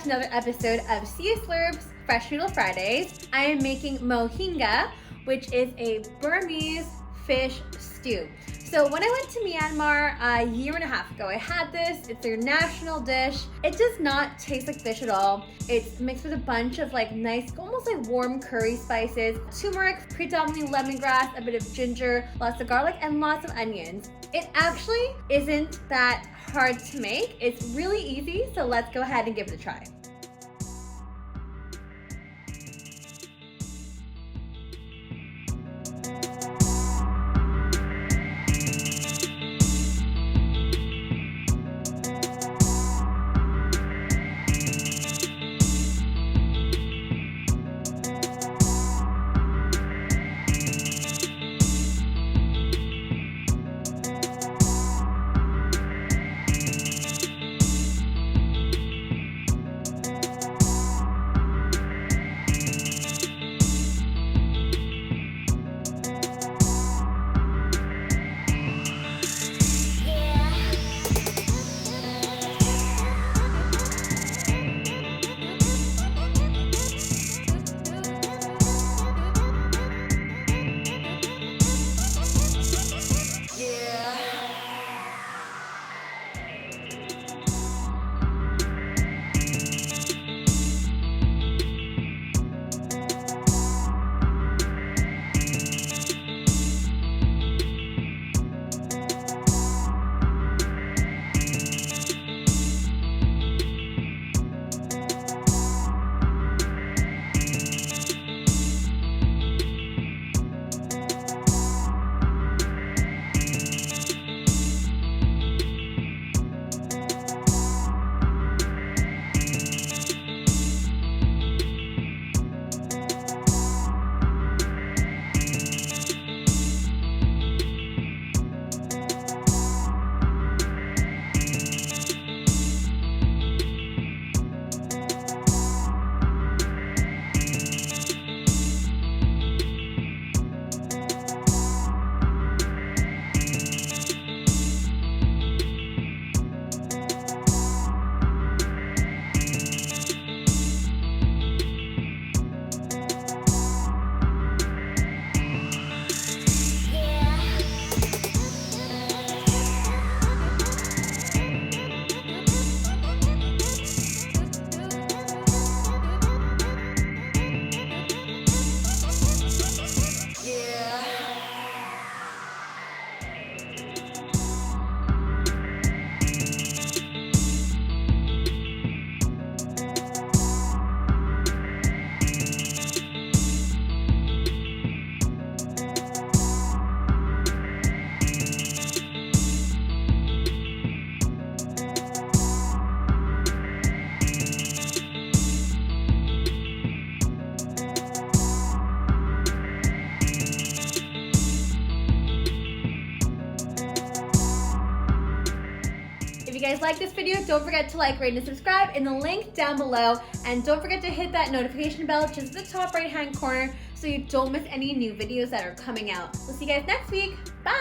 back to another episode of Sia Slurp's Fresh Noodle Fridays. I am making Mohinga, which is a Burmese fish stew. So when I went to Myanmar a year and a half ago, I had this. It's their national dish. It does not taste like fish at all. It's mixed with a bunch of like nice, almost like warm curry spices, turmeric, predominantly lemongrass, a bit of ginger, lots of garlic, and lots of onions. It actually isn't that hard to make. It's really easy, so let's go ahead and give it a try. If you guys like this video, don't forget to like, rate, and subscribe in the link down below. And don't forget to hit that notification bell just in the top right-hand corner so you don't miss any new videos that are coming out. We'll see you guys next week. Bye!